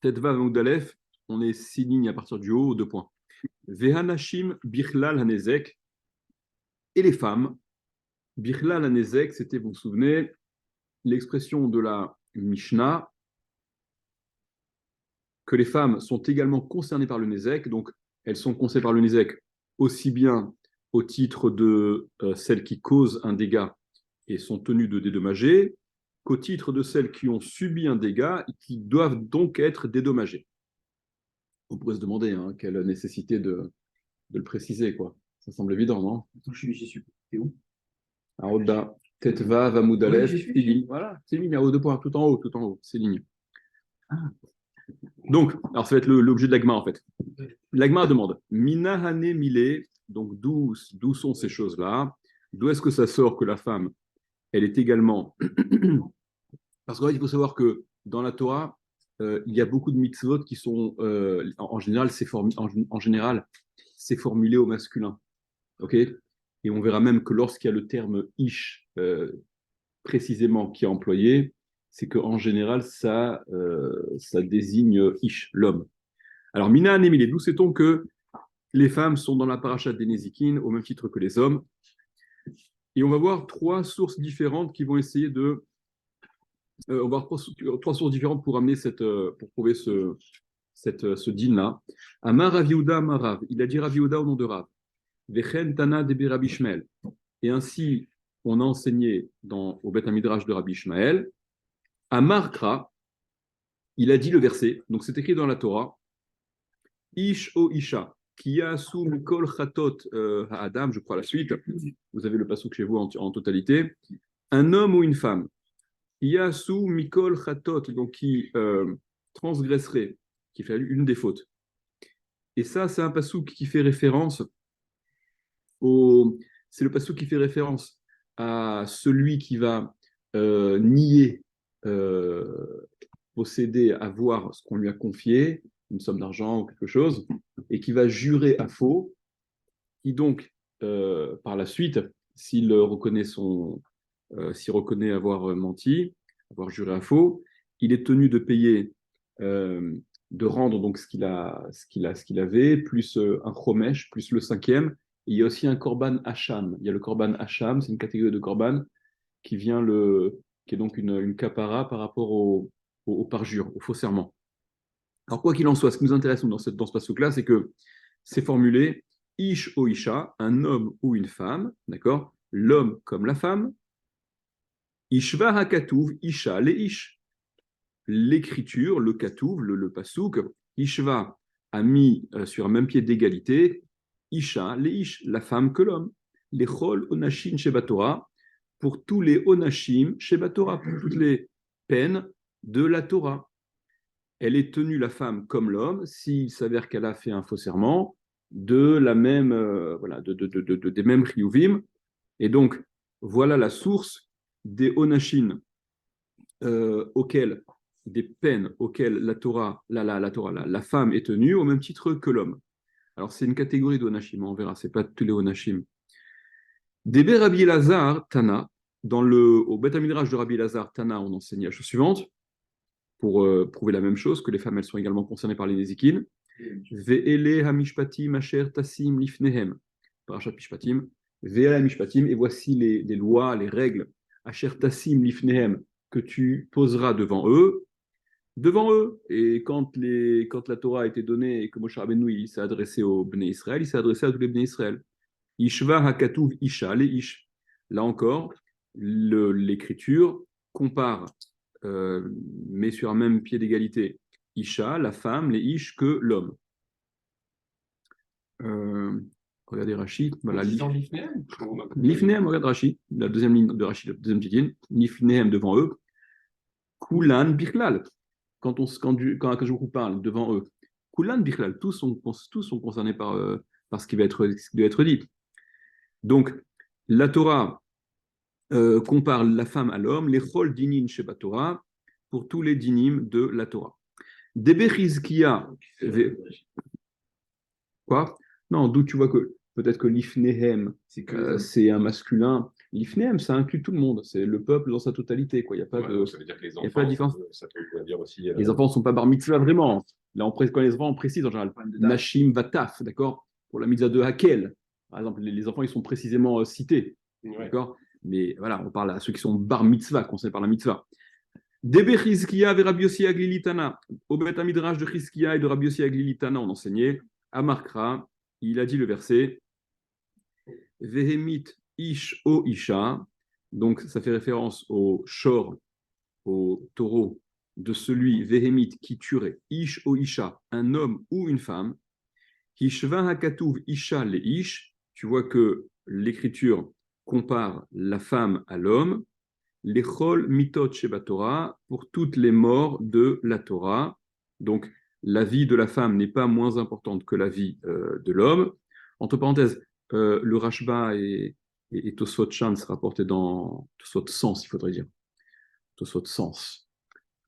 Tetvav Moudalef, on est 6 lignes à partir du haut, 2 points. Vehanashim Bichlal Hanezek, et les femmes, Bichlal Hanezek, c'était, vous vous souvenez, l'expression de la Mishnah, que les femmes sont également concernées par le Nézek, donc elles sont concernées par le Nézek aussi bien au titre de celles qui causent un dégât et sont tenues de dédommager, qu'au titre de celles qui ont subi un dégât et qui doivent donc être dédommagées. On pourrait se demander quelle nécessité de le préciser, quoi. Ça semble évident, non? Attends, j'y suis. C'est où? Aoda, Tetva, Vamoudalef, Fili. Voilà, c'est ligne, à haut 2 points, tout en haut, c'est ligne. Ah. Donc, alors ça va être l'objet de l'agma en fait. L'agma demande Minahane Mile, donc d'où sont ces choses-là? D'où est-ce que ça sort que la femme, elle est également. Parce qu'en fait, il faut savoir que dans la Torah, il y a beaucoup de mitzvot qui sont, en général, en général, c'est formulé au masculin. Ok. Et on verra même que lorsqu'il y a le terme ish précisément qui est employé, c'est qu'en général, ça désigne ish, l'homme. Alors, Mina Anémile, d'où sait-on que les femmes sont dans la paracha des Nézikines au même titre que les hommes? Et on va voir 3 sources différentes qui vont essayer de. On va voir 3 sources différentes pour amener pour prouver ce din-là. Amar Rav Yehuda Amar Rav. Il a dit Rav Yehuda au nom de Rav. Vechen Tana de Rabbi Shmuel. Et ainsi, on a enseigné au Beth Midrash de Rabbi Shmuel. Amar Kra, il a dit le verset, donc c'est écrit dans la Torah. Ish o Isha, qui a sous Mikol Chatot Adam, je crois la suite. Vous avez le passouk chez vous en totalité. Un homme ou une femme. Yasu Mikol Chatot, donc qui transgresserait, qui fait une des fautes. Et ça, c'est un passouk qui fait référence c'est le passouk qui fait référence à celui qui va nier posséder, avoir ce qu'on lui a confié, une somme d'argent ou quelque chose, et qui va jurer à faux, qui donc, par la suite, s'il reconnaît s'il reconnaît avoir menti, avoir juré à faux, il est tenu de payer, de rendre donc ce qu'il avait, plus un chomesh, plus le cinquième. Et il y a aussi un korban hacham. Il y a le korban hacham, c'est une catégorie de korban qui est donc une kapara par rapport au parjure, au faux serment. Alors, quoi qu'il en soit, ce qui nous intéresse dans ce passage-là, c'est que c'est formulé ish o isha, un homme ou une femme, d'accord? L'homme comme la femme. Ishva hakatuv, isha le ish. L'écriture, le katouv, le pasouk, Ishva a mis sur un même pied d'égalité Isha, les Ish, la femme que l'homme. Les Chol Onashim Shebatora, pour tous les Onashim Shebatora, pour toutes les peines de la Torah. Elle est tenue, la femme, comme l'homme, s'il s'avère qu'elle a fait un faux serment, de la même, voilà, des mêmes chiyuvim. Et donc, voilà la source des Onashim des peines auxquelles la Torah, la femme est tenue au même titre que l'homme. Alors c'est une catégorie d'onashim, on verra, c'est pas tous les onashim. Debe Rabbi Elazar Tana, au Beth Midrash de Rabbi Elazar Tana, on enseigne la chose suivante pour prouver la même chose, que les femmes elles sont également concernées par les nézikines. Ve'ele hamishpatim asher tasim lifnehem, parashat mishpatim. Ve'ele hamishpatim, et voici les lois, les règles asher tasim lifnehem que tu poseras devant eux. Et quand la Torah a été donnée et que Moshe Rabbeinu il s'est adressé au Bnei Israël, il s'est adressé à tous les Bnei Israël. Ishva hakatuv isha, les ish. Là encore, l'écriture compare, met sur un même pied d'égalité, isha, la femme, les ish, que l'homme. Regardez Rachid. Voilà, Lifnehem, regarde Rachid, la deuxième ligne de Rachid, la deuxième petite ligne. Lifnehem devant eux. Kulan Bichlal. Quand je vous parle devant eux, Kulan Bichlal, tous sont concernés par ce qui doit être dit. Donc, la Torah compare la femme à l'homme, les chol dinin sheba Torah, pour tous les dinim de la Torah. Debe Chizkiya. Quoi? Non, d'où tu vois que peut-être que l'ifnehem, c'est un masculin, L'ifnéem, ça inclut tout le monde, c'est le peuple dans sa totalité, quoi. Il n'y a pas de, Ça veut dire que les il y a pas de enfants, différence. ça peut dire aussi. Les enfants ne sont pas bar mitzvah vraiment. Là, quand les enfants, on précise en général. Nashim Vataf, d'accord. Pour la mitzvah de Hakel, par exemple, les enfants, ils sont précisément cités, d'accord. Mais voilà, on parle à ceux qui sont bar mitzvah, concernés par la mitzvah. Debe Chizkiya ve Rabbi Yossi Aglilitana. Au Bet Midrash de Chizkiya et de Rabbi Yossi Aglilitana, on enseignait. À Markra, il a dit le verset Vehemit Ish O Isha. Donc, ça fait référence au shor, au taureau de celui Vehemit qui tuerait Ish O Isha, un homme ou une femme. Hishva Hakatuv Isha le Ish. Tu vois que l'écriture compare la femme à l'homme. L'Echol mitot sheba Torah, pour toutes les morts de la Torah. Donc, la vie de la femme n'est pas moins importante que la vie de l'homme. Entre parenthèses, le Rashba et Tosfot Shans rapportés dans Tosfot Sens, il faudrait dire. Tosfot Sens.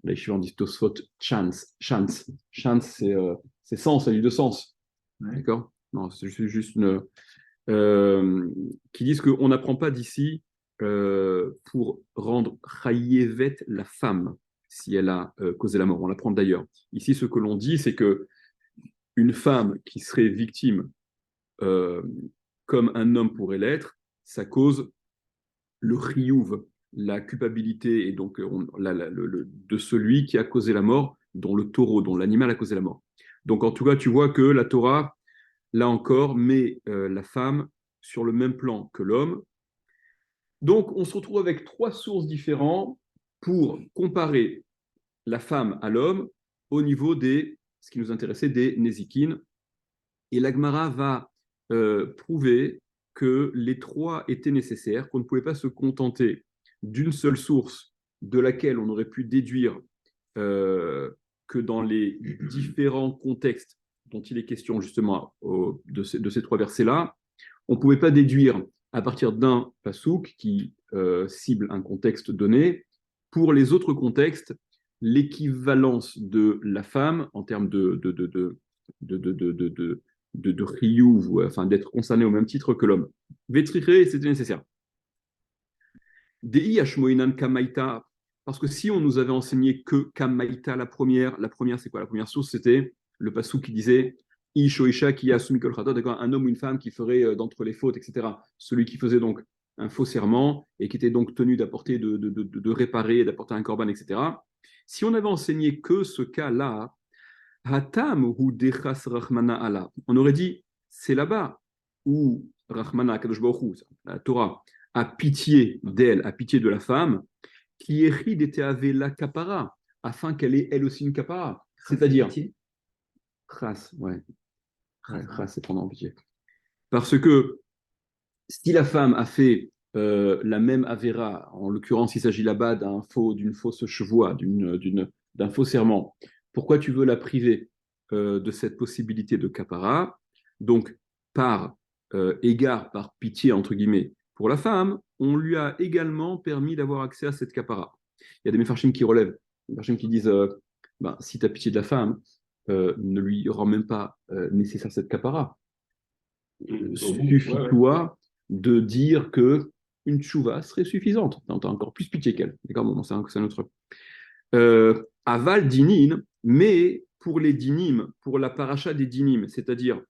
Là, je dit Tosfot Chans. Chans, c'est sens, ça dit de sens. Ouais. D'accord. Non, c'est juste une. Qui disent qu'on n'apprend pas d'ici pour rendre chayevet la femme si elle a causé la mort. On l'apprend d'ailleurs. Ici, ce que l'on dit, c'est que une femme qui serait victime comme un homme pourrait l'être, ça cause le chiyuv, la culpabilité et donc de celui qui a causé la mort, dont le taureau, dont l'animal a causé la mort. Donc en tout cas, tu vois que la Torah, là encore, met la femme sur le même plan que l'homme. Donc, on se retrouve avec trois sources différentes pour comparer la femme à l'homme au niveau des, ce qui nous intéressait, des Nézikines. Et l'Agmara va prouver que les trois étaient nécessaires, qu'on ne pouvait pas se contenter d'une seule source de laquelle on aurait pu déduire que dans les différents contextes dont il est question justement de ces trois versets-là, on ne pouvait pas déduire à partir d'un pasouk qui cible un contexte donné, pour les autres contextes, l'équivalence de la femme en termes de chiyuv, enfin d'être concerné au même titre que l'homme. Vetriché, c'était nécessaire. Dei Ashmoinan Kamaita, parce que si on nous avait enseigné que Kamaita, la première c'est quoi? La première source, c'était le pasouk qui disait Ish o Isha qui a soumis kol chatot, d'accord, un homme ou une femme qui ferait d'entre les fautes, etc. Celui qui faisait donc un faux serment et qui était donc tenu d'apporter, de réparer, d'apporter un korban, etc. Si on avait enseigné que ce cas-là, Hatam ou Dechas Rahmana Allah, on aurait dit c'est là-bas où Rahmana Kadosh Baruch Hu, la Torah, a pitié d'elle, a pitié de la femme, qui héride était avec la kapara, afin qu'elle ait elle aussi une kapara. C'est-à-dire, Chas, ouais. Chas, c'est prendre en pitié. Parce que si la femme a fait la même avéra, en l'occurrence, il s'agit là-bas d'une fausse chevoie, d'un faux serment, pourquoi tu veux la priver de cette possibilité de kapara? Donc, par égard, par pitié, entre guillemets, pour la femme, on lui a également permis d'avoir accès à cette kapara. Il y a des méfarchim qui relèvent, des méfarchim qui disent si tu as pitié de la femme, ne lui rend même pas nécessaire cette kapara. Suffit-toi de dire que une tchouva serait suffisante. Tu as encore plus pitié qu'elle. D'accord, bon, c'est un autre. Aval dinin, mais pour les dinim, pour la paracha des dinim, c'est-à-dire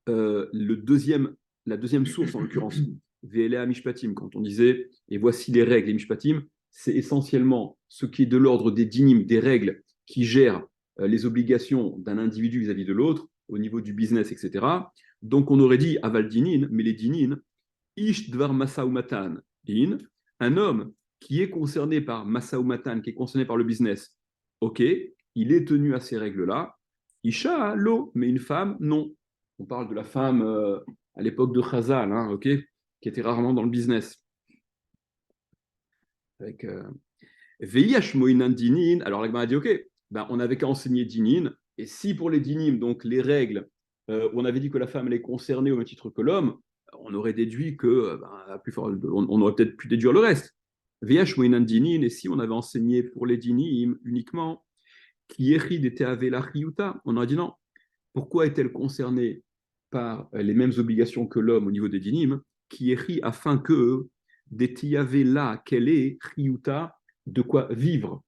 la deuxième source en l'occurrence, Ve'elea Mishpatim, quand on disait et voici les règles, les Mishpatim, c'est essentiellement ce qui est de l'ordre des dinim, des règles qui gèrent les obligations d'un individu vis-à-vis de l'autre, au niveau du business, etc. Donc on aurait dit aval dinin, mais les dinin, ish dvar masaumatan din, un homme qui est concerné par masaumatan, qui est concerné par le business, ok, il est tenu à ces règles-là. Isha, l'eau, mais une femme, non. On parle de la femme à l'époque de Chazal, hein, ok, qui était rarement dans le business. Avec Veiyash Moinan Dinin, alors la Gemara a dit ok, on n'avait qu'à enseigner Dinin, et si pour les Dinim, donc les règles, on avait dit que la femme elle est concernée au même titre que l'homme, on aurait déduit que, on aurait peut-être pu déduire le reste. Veiyash Moinan Dinin, et si on avait enseigné pour les Dinim uniquement, qui était avec la Chiyuta, on aurait dit non. Pourquoi est-elle concernée par les mêmes obligations que l'homme au niveau des dinim? qui écrit afin que d'étiaver là qu'elle est riuta, de quoi vivre.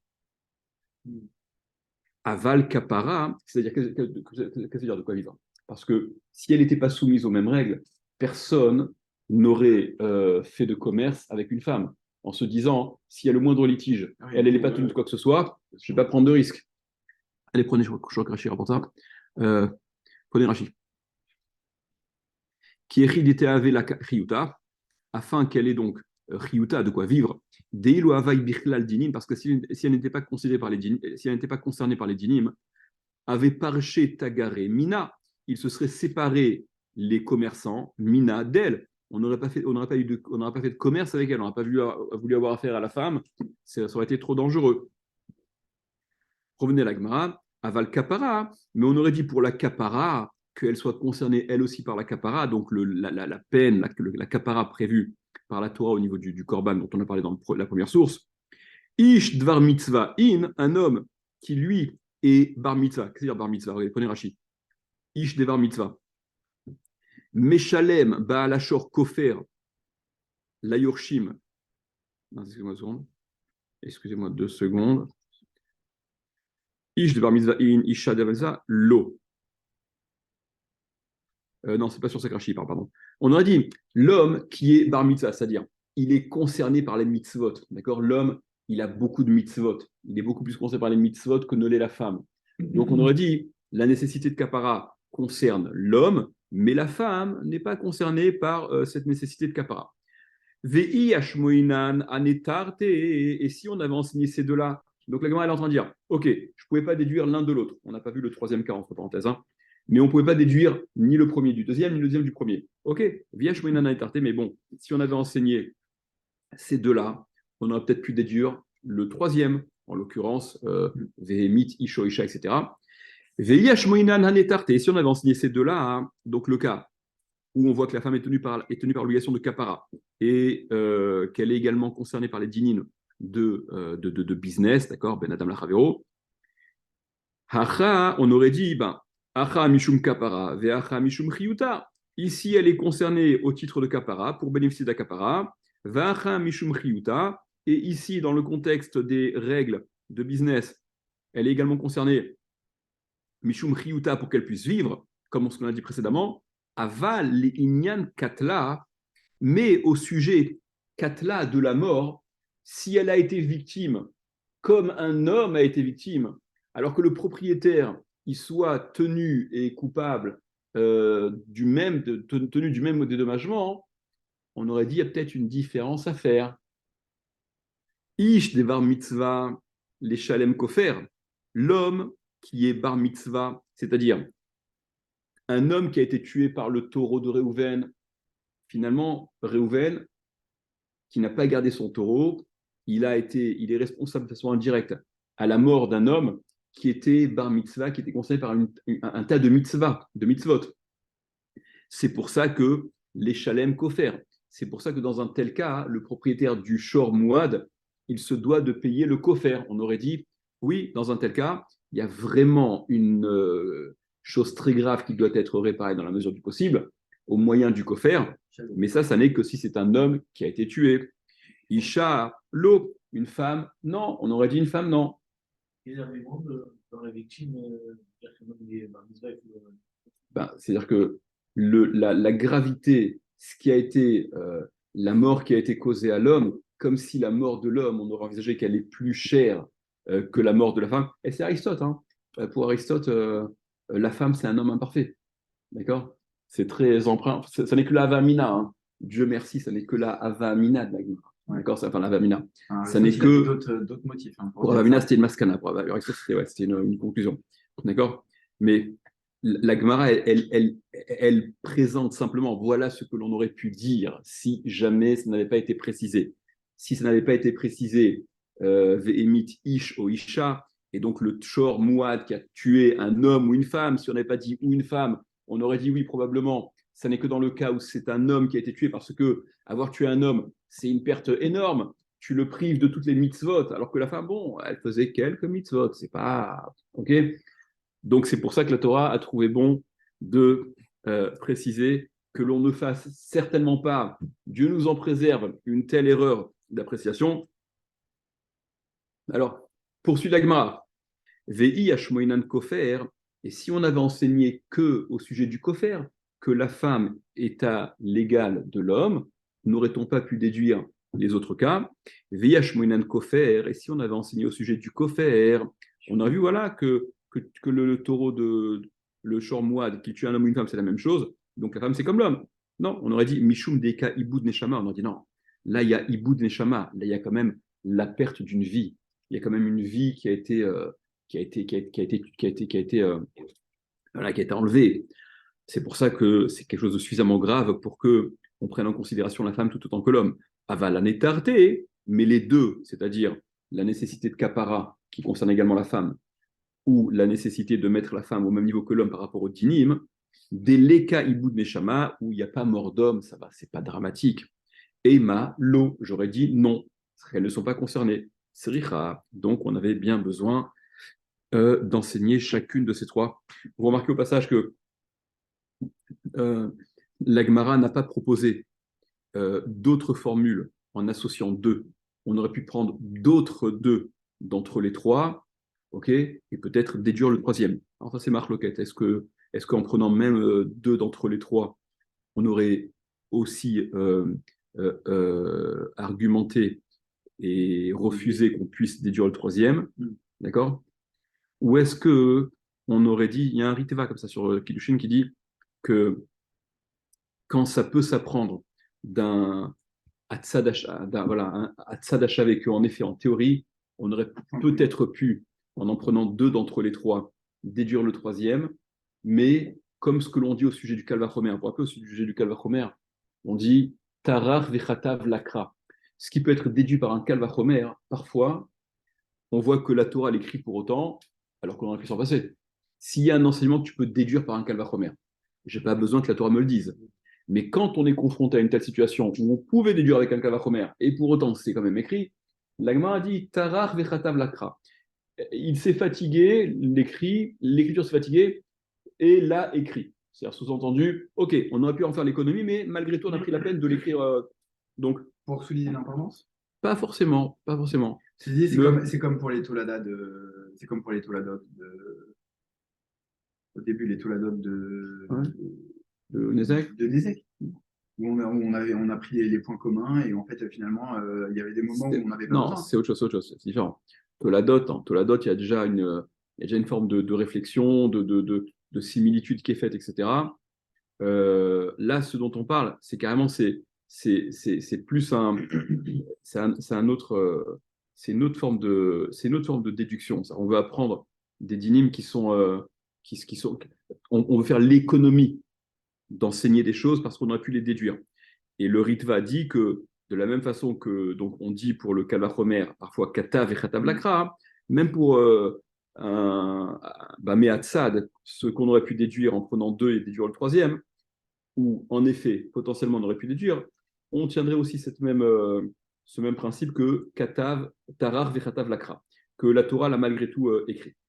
Aval kapara, c'est-à-dire qu'est-ce que ça veut dire de quoi vivre? Parce que si elle n'était pas soumise aux mêmes règles, personne n'aurait fait de commerce avec une femme en se disant s'il y a le moindre litige, elle n'est pas tenue de quoi que ce soit, je ne vais pas prendre de risque. Allez, prenez, je crois que Rachid rapporte ça. Prenez Rachid. Qui est riditeave la riuta, afin qu'elle ait donc riuta, de quoi vivre, deilu avai bichlal dinim, parce que si elle n'était pas considérée par les dinim, si elle n'était pas concernée par les dinim, avait parché tagaré mina, il se serait séparé les commerçants mina d'elle. On n'aurait pas fait de commerce avec elle, on n'aurait pas voulu avoir affaire à la femme, ça aurait été trop dangereux. Revenez à la Gemara, aval kapara, mais on aurait dit pour la kapara qu'elle soit concernée elle aussi par la kapara, donc la peine, la kapara prévue par la Torah au niveau du korban dont on a parlé dans la première source. Ish dvar mitzvah in, un homme qui lui est bar mitzvah. Qu'est-ce que dire bar mitzvah? Regardez, prenez Rachid. Ish devar mitzvah. Meshalem baalashor kofer la yorshim. Excusez-moi 2 secondes. Ish de bar mitzvah in, isha de mitzvah, lo. Non, c'est pas sur Sakrachi, pardon. On aurait dit l'homme qui est bar mitzvah, c'est-à-dire il est concerné par les mitzvot. D'accord? L'homme, il a beaucoup de mitzvot. Il est beaucoup plus concerné par les mitzvot que ne l'est la femme. Donc on aurait dit la nécessité de kapara concerne l'homme, mais la femme n'est pas concernée par cette nécessité de kapara. Vei ashmoinan anetarte, et si on avait enseigné ces deux-là, donc la Gemara elle est en train de dire, ok, je ne pouvais pas déduire l'un de l'autre. On n'a pas vu le troisième cas entre parenthèses, hein, mais on ne pouvait pas déduire ni le premier du deuxième, ni le deuxième du premier. Ok, vei ashmoinan anetarte, mais bon, si on avait enseigné ces deux-là, on aurait peut-être pu déduire le troisième, en l'occurrence, vehemit, isho, isha, etc. Vei ashmoinan anetarte, et si on avait enseigné ces deux-là, hein, donc le cas où on voit que la femme est tenue par l'obligation de kapara et qu'elle est également concernée par les dînines de business, d'accord, ben adam lachavero, on aurait dit, acha mishum kapara, ve'acha mishum chiyuta. Ici, elle est concernée au titre de kapara, pour bénéficier de la kapara, ve'acha mishum chiyuta, et ici, dans le contexte des règles de business, elle est également concernée mishum chiyuta pour qu'elle puisse vivre, comme ce qu'on a dit précédemment, aval li inyan katla, mais au sujet katla de la mort, si elle a été victime comme un homme a été victime, alors que le propriétaire il soit tenu et coupable tenu du même dédommagement, on aurait dit il y a peut-être une différence à faire. Ish de bar mitzvah, les shalem kofer, l'homme qui est bar mitzvah, c'est-à-dire un homme qui a été tué par le taureau de Réhouven, finalement, Réhouven, qui n'a pas gardé son taureau, il est responsable de façon indirecte à la mort d'un homme qui était bar mitzvah, qui était concerné par un tas de mitzvot. C'est pour ça que les shalem kofer, c'est pour ça que dans un tel cas, le propriétaire du shor mouad, il se doit de payer le kofer. On aurait dit, oui, dans un tel cas, il y a vraiment une chose très grave qui doit être réparée dans la mesure du possible, au moyen du kofer, mais ça n'est que si c'est un homme qui a été tué. Isha, l'eau, une femme, non. On aurait dit une femme, non. Les arguments dans la victime, C'est-à-dire que la gravité, ce qui a été la mort qui a été causée à l'homme, comme si la mort de l'homme, on aurait envisagé qu'elle est plus chère que la mort de la femme. Et c'est Aristote, hein. Pour Aristote, la femme, c'est un homme imparfait. D'accord? C'est très emprunt. Ça n'est que la avamina. Hein. Dieu merci, ça n'est que la avamina de la Gemara. D'accord? Enfin, la avamina. Ça n'est que. D'autres motifs. Hein, pour avamina, c'était une maskana. Pour Aristote, c'était une conclusion. D'accord? Mais la Gemara, elle présente simplement, voilà ce que l'on aurait pu dire si jamais ça n'avait pas été précisé. Si ça n'avait pas été précisé, Vehemit Ish o Isha, et donc le Tchor Mouad qui a tué un homme ou une femme, si on n'avait pas dit ou une femme, on aurait dit oui, probablement, ça n'est que dans le cas où c'est un homme qui a été tué, parce que avoir tué un homme, c'est une perte énorme. Tu le prives de toutes les mitzvot, alors que la femme, bon, elle faisait quelques mitzvot, c'est pas. Ok? Donc c'est pour ça que la Torah a trouvé bon de préciser que l'on ne fasse certainement pas, Dieu nous en préserve, une telle erreur d'appréciation. Alors, poursuit l'Agmara. Vei Ashmoinan Kofer, et si on avait enseigné que au sujet du Kofer, que la femme est à l'égal de l'homme, n'aurait-on pas pu déduire les autres cas? Vei Ashmoinan Kofer, et si on avait enseigné au sujet du Kofer, on a vu voilà que le taureau de le Shormouad qui tue un homme ou une femme, c'est la même chose, donc la femme c'est comme l'homme. Non, on aurait dit Mishum Deka Iboud Neshama, on aurait dit non, là il y a Iboud Neshama, là il y a quand même la perte d'une vie, il y a quand même une vie qui a été voilà, qui a été enlevé. C'est pour ça que c'est quelque chose de suffisamment grave pour que on prenne en considération la femme tout autant que l'homme. Avalanetarté, mais les deux, c'est-à-dire la nécessité de capara qui concerne également la femme, ou la nécessité de mettre la femme au même niveau que l'homme par rapport au dinim, des leka iboud neshama, où il n'y a pas mort d'homme, ça va, c'est pas dramatique. Ema, lo, j'aurais dit non, elles ne sont pas concernées. Sricha, donc on avait bien besoin d'enseigner chacune de ces trois. Vous remarquez au passage que euh, l'Agmara n'a pas proposé d'autres formules en associant deux. On aurait pu prendre d'autres deux d'entre les trois, ok, et peut-être déduire le troisième. Alors ça c'est marloquette. Est-ce qu'en prenant même deux d'entre les trois, on aurait aussi argumenté et refusé qu'on puisse déduire le troisième, d'accord? Ou est-ce que on aurait dit, il y a un ritva comme ça sur Kiddushin qui dit que quand ça peut s'apprendre d'un voilà, un avec eux, en effet, en théorie, on aurait peut-être pu, en prenant deux d'entre les trois, déduire le troisième, mais comme ce que l'on dit au sujet du Calvachomer, pour rappeler au sujet du Calvachomer, on dit Tarar vechatav lakra. Ce qui peut être déduit par un Calvachomer, parfois, on voit que la Torah l'écrit pour autant, alors qu'on aurait pu s'en passer. S'il y a un enseignement que tu peux déduire par un Calvachomer, je n'ai pas besoin que la Torah me le dise. Mais quand on est confronté à une telle situation où on pouvait déduire avec un Calvachomer, et pour autant c'est quand même écrit, l'Agma a dit Tarar vechatav lakra. Il s'est fatigué, l'écriture s'est fatiguée, et l'a écrit. C'est-à-dire sous-entendu, ok, on aurait pu en faire l'économie, mais malgré tout on a pris la peine de l'écrire. Donc, Pour souligner l'importance. pas forcément, pas forcément. C'est comme pour les Toulada de. C'est comme pour les Touladot de. Au début, les Touladot Ouais. De Nézek. de Nézek. Où on a pris les points communs et en fait, finalement, il y avait des moments où on n'avait pas Non, besoin. c'est autre chose, c'est différent. Toladot, il y a déjà une forme de réflexion, de similitude qui est faite, etc. Là, ce dont on parle, c'est carrément, c'est plus c'est un autre, c'est une autre forme de déduction. Ça. On veut apprendre des dynimes qui sont, qui sont, on veut faire l'économie d'enseigner des choses parce qu'on aurait pu les déduire. Et le Ritva dit que de la même façon que donc on dit pour le Kavachomer parfois Katav et Khatav Lakra, même pour Mehatsad, ce qu'on aurait pu déduire en prenant deux et déduire le troisième, où en effet potentiellement on aurait pu déduire, on tiendrait aussi ce même principe que Katav, Tarar et Khatav Lakra, que la Torah l'a malgré tout écrit.